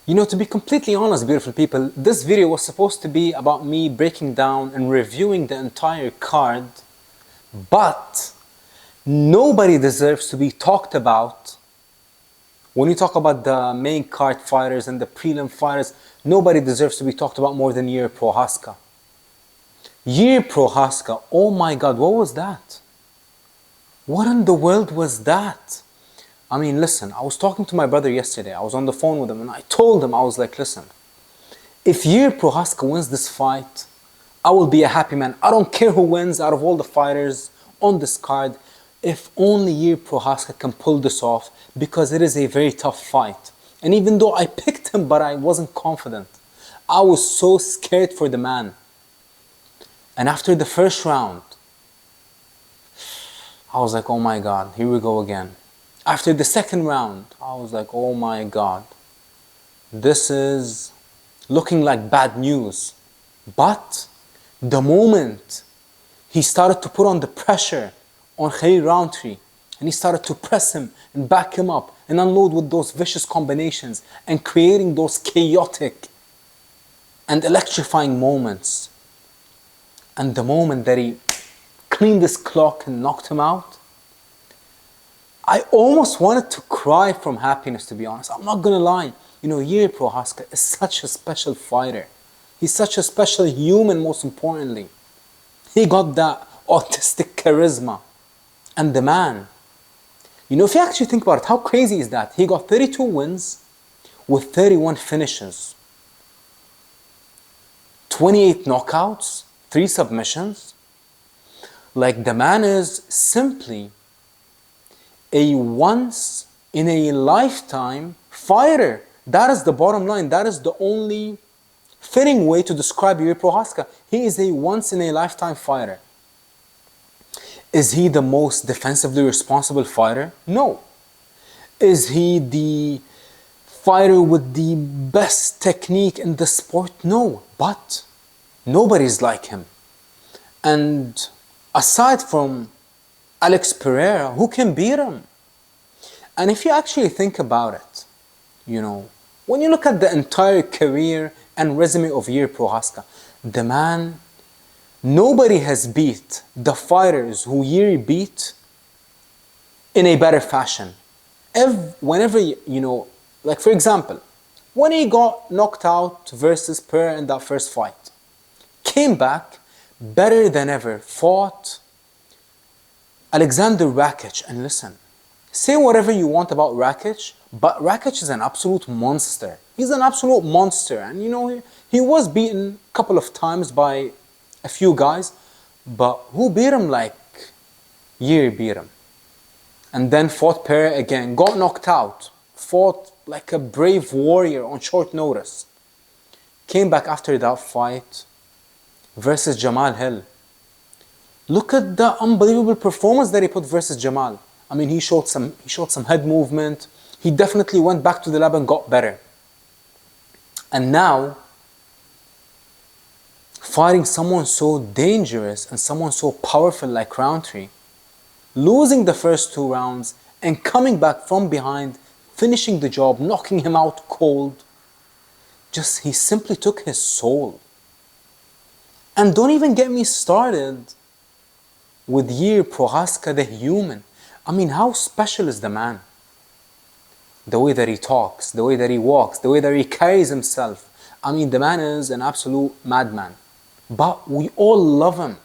You know, to be completely honest, beautiful people, this video was supposed to be about me breaking down and reviewing the entire card, but nobody deserves to be talked about. When you talk about the main card fighters and the prelim fighters, nobody deserves to be talked about more than Jiri Prochazka. Jiri Prochazka, oh my God, what was that? What in the world was that? I mean, listen, I was talking to my brother yesterday. I was on the phone with him and I told him, I was like, listen, if Jiri Prochazka wins this fight, I will be a happy man. I don't care who wins out of all the fighters on this card. If only Jiri Prochazka can pull this off, because it is a very tough fight. And even though I picked him, but I wasn't confident. I was so scared for the man. And after the first round, I was like, oh my God, here we go again. After the second round, I was like, oh my God, this is looking like bad news. But the moment he started to put on the pressure on Khalil Rountree, and he started to press him and back him up and unload with those vicious combinations and creating those chaotic and electrifying moments, and the moment that he cleaned his clock and knocked him out, I almost wanted to cry from happiness, to be honest. I'm not gonna lie. You know, Jiri Prochazka is such a special fighter. He's such a special human, most importantly. He got that autistic charisma. And the man, you know, if you actually think about it, how crazy is that? He got 32 wins with 31 finishes, 28 knockouts, 3 submissions. Like, the man is simply a once in a lifetime fighter. That is the bottom line. That is the only fitting way to describe Jiri Prochazka. He is a once in a lifetime fighter. Is he the most defensively responsible fighter? No. Is he the fighter with the best technique in the sport? No. But nobody's like him. And aside from Alex Pereira, who can beat him? And if you actually think about it, you know, when you look at the entire career and resume of Jiri Prochazka, the man, nobody has beat the fighters who Jiri beat in a better fashion. Whenever, you know, like for example, when he got knocked out versus Pereira in that first fight, came back better than ever, fought Alexander Rakic. And listen, say whatever you want about Rakic, but Rakic is an absolute monster. He's an absolute monster. And you know, he was beaten a couple of times by a few guys, but who beat him like Jiri beat him? And then fought Pereira again, got knocked out, fought like a brave warrior on short notice. Came back after that fight versus Jamal Hill. Look at the unbelievable performance that he put versus Jamal. I mean, he showed some head movement. He definitely went back to the lab and got better. And now, fighting someone so dangerous and someone so powerful like Rountree, losing the first 2 rounds and coming back from behind, finishing the job, knocking him out cold. Just, he simply took his soul. And don't even get me started with Jiri Prochazka, the human. I mean, how special is the man? The way that he talks, the way that he walks, the way that he carries himself. I mean, the man is an absolute madman. But we all love him.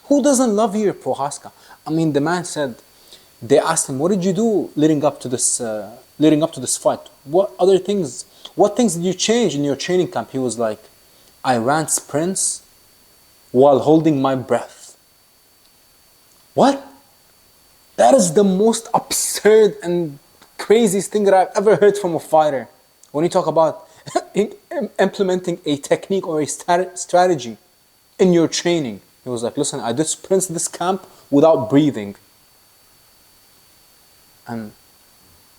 Who doesn't love Jiri Prochazka? I mean, the man said, they asked him, what did you do leading up to this fight? What things did you change in your training camp? He was like, I ran sprints while holding my breath. What? That is the most absurd and craziest thing that I've ever heard from a fighter. When you talk about implementing a technique or a strategy in your training. He was like, listen, I did sprints this camp without breathing. And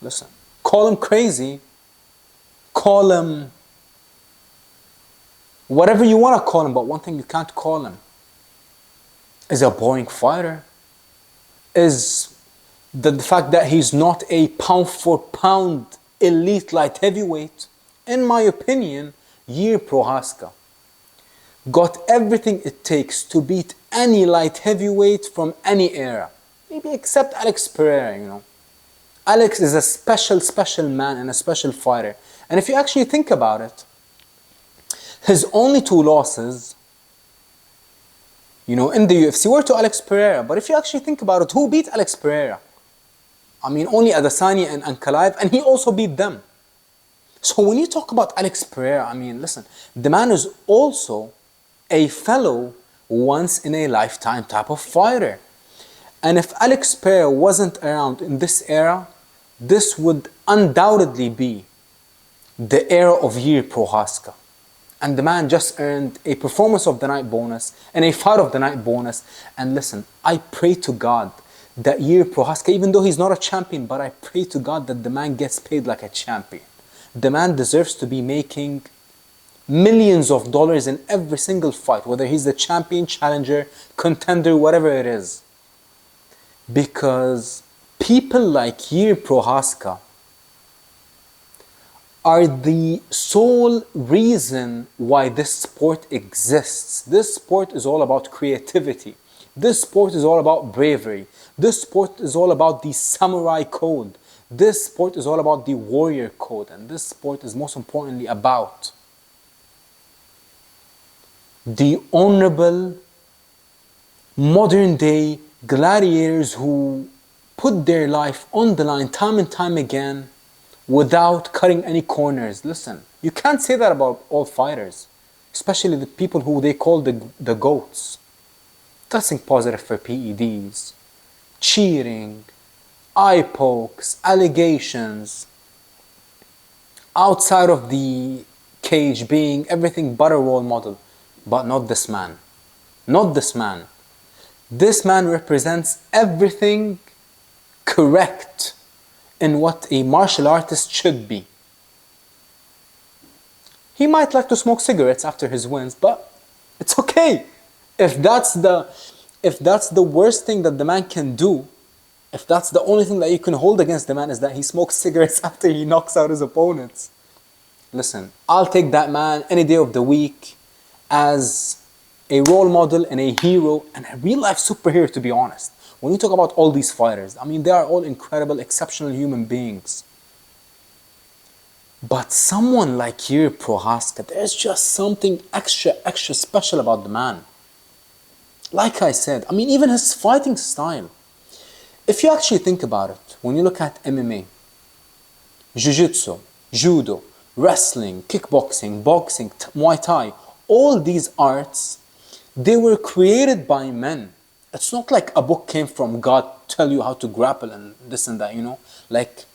listen, call him crazy, call him whatever you want to call him, but one thing you can't call him is a boring fighter. Is the fact that he's not a pound for pound elite light heavyweight in my opinion, Jiri Prochazka got everything it takes to beat any light heavyweight from any era. Maybe except Alex Pereira, you know. Alex is a special man and a special fighter. And if you actually think about it, his only two losses, you know, in the UFC were to Alex Pereira. But if you actually think about it, who beat Alex Pereira? I mean, only Adesanya and Ankalaev, and he also beat them. So when you talk about Alex Pereira, I mean, listen, the man is also a fellow once-in-a-lifetime type of fighter. And if Alex Pereira wasn't around in this era, this would undoubtedly be the era of Jiri Prochazka. And the man just earned a performance of the night bonus and a fight of the night bonus. And listen, I pray to God that Jiri Prochazka, even though he's not a champion, but I pray to God that the man gets paid like a champion. The man deserves to be making millions of dollars in every single fight, whether he's the champion, challenger, contender, whatever it is. Because people like Jiri Prochazka are the sole reason why this sport exists. This sport is all about creativity. This sport is all about bravery. This sport is all about the samurai code. This sport is all about the warrior code. And this sport is most importantly about the honorable modern day gladiators who put their life on the line time and time again without cutting any corners. Listen, you can't say that about all fighters, especially the people who they call the GOATs. Testing positive for PEDs, cheating, eye pokes, allegations, outside of the cage being everything but a role model. But not this man. Not this man. This man represents everything correct in what a martial artist should be. He might like to smoke cigarettes after his wins, but it's okay. If that's the worst thing that the man can do, if that's the only thing that you can hold against the man is that he smokes cigarettes after he knocks out his opponents. Listen, I'll take that man any day of the week as a role model and a hero and a real-life superhero, to be honest. When you talk about all these fighters, I mean, they are all incredible, exceptional human beings. But someone like Jiri Prochazka, there's just something extra special about the man. Like I said, I mean, even his fighting style. If you actually think about it, when you look at MMA, Jiu-Jitsu, Judo, wrestling, kickboxing, boxing, Muay Thai, all these arts, they were created by men. It's not like a book came from God to tell you how to grapple and this and that, you know. Like,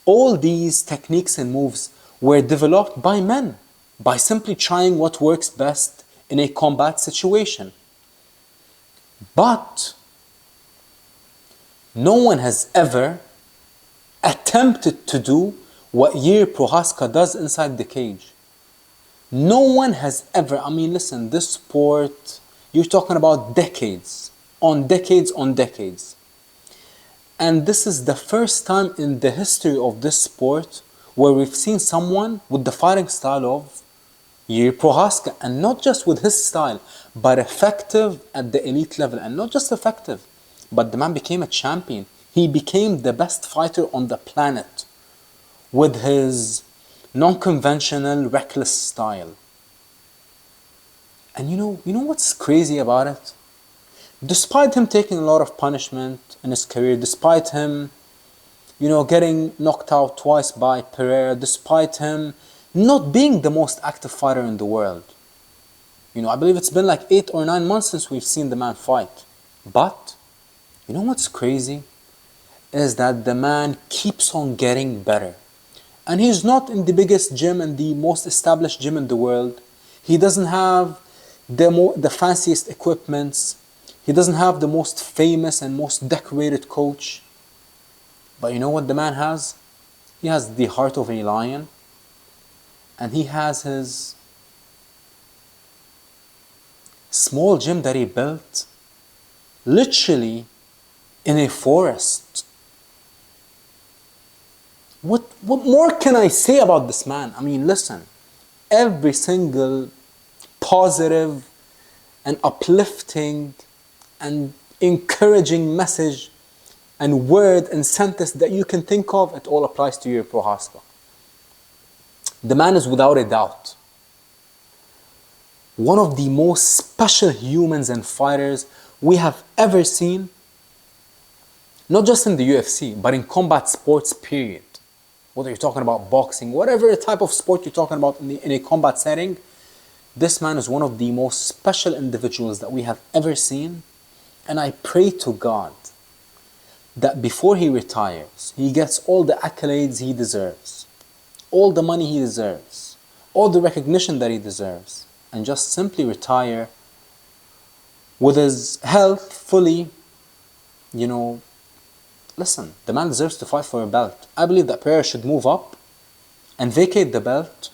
all these techniques and moves were developed by men by simply trying what works best in a combat situation. But no one has ever attempted to do what Jiri Prochazka does inside the cage. No one has ever, I mean, listen, this sport, you're talking about decades on decades on decades. And this is the first time in the history of this sport where we've seen someone with the fighting style of Jiri Prochazka, and not just with his style, but effective at the elite level. And not just effective, but the man became a champion. He became the best fighter on the planet with his non-conventional, reckless style. And you know what's crazy about it? Despite him taking a lot of punishment in his career, despite him, getting knocked out twice by Pereira, despite him not being the most active fighter in the world. I believe it's been like 8 or 9 months since we've seen the man fight. But, you know what's crazy? Is that the man keeps on getting better. And he's not in the biggest gym and the most established gym in the world. He doesn't have the fanciest equipments. He doesn't have the most famous and most decorated coach. But you know what the man has? He has the heart of a lion. And he has his small gym that he built literally in a forest. What more can I say about this man? I mean, listen, every single positive and uplifting and encouraging message and word and sentence that you can think of, it all applies to Jiri Prochazka. The man is without a doubt one of the most special humans and fighters we have ever seen, not just in the UFC, but in combat sports, period. Whether you're talking about boxing, whatever type of sport you're talking about in a combat setting, this man is one of the most special individuals that we have ever seen. And I pray to God that before he retires, he gets all the accolades he deserves, all the money he deserves, all the recognition that he deserves, and just simply retire with his health fully, Listen, the man deserves to fight for a belt. I believe that Pereira should move up and vacate the belt.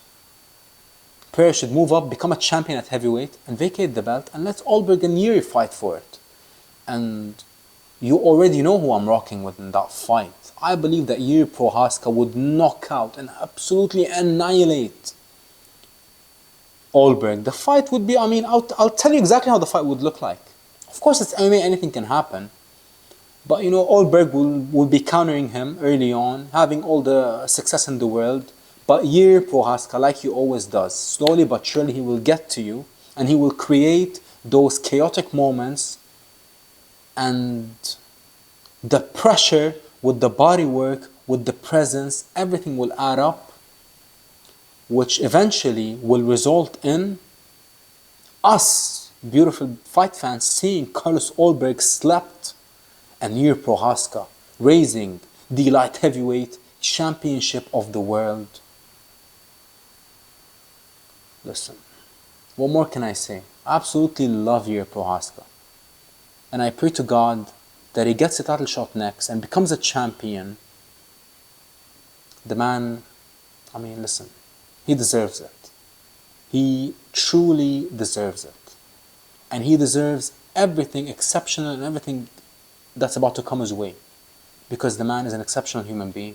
Pereira should move up, become a champion at heavyweight, and vacate the belt, and let Alsabbagh and Jiri fight for it. And you already know who I'm rocking with in that fight. I believe that Jiri Prochazka would knock out and absolutely annihilate Alsabbagh. The fight would be, I'll tell you exactly how the fight would look like. Of course, it's MMA, anything can happen. But Alsabbagh will be countering him early on, having all the success in the world. But Jiri Prochazka, like he always does, slowly but surely he will get to you, and he will create those chaotic moments, and the pressure with the body work, with the presence, everything will add up, which eventually will result in us, beautiful fight fans, seeing Carlos Alsabbagh slapped and Jiri Prochazka raising the light heavyweight championship of the world. Listen, what more can I say? I absolutely love Jiri Prochazka. And I pray to God that he gets a title shot next and becomes a champion. The man, listen, he deserves it. He truly deserves it. And he deserves everything exceptional and everything that's about to come his way, because the man is an exceptional human being.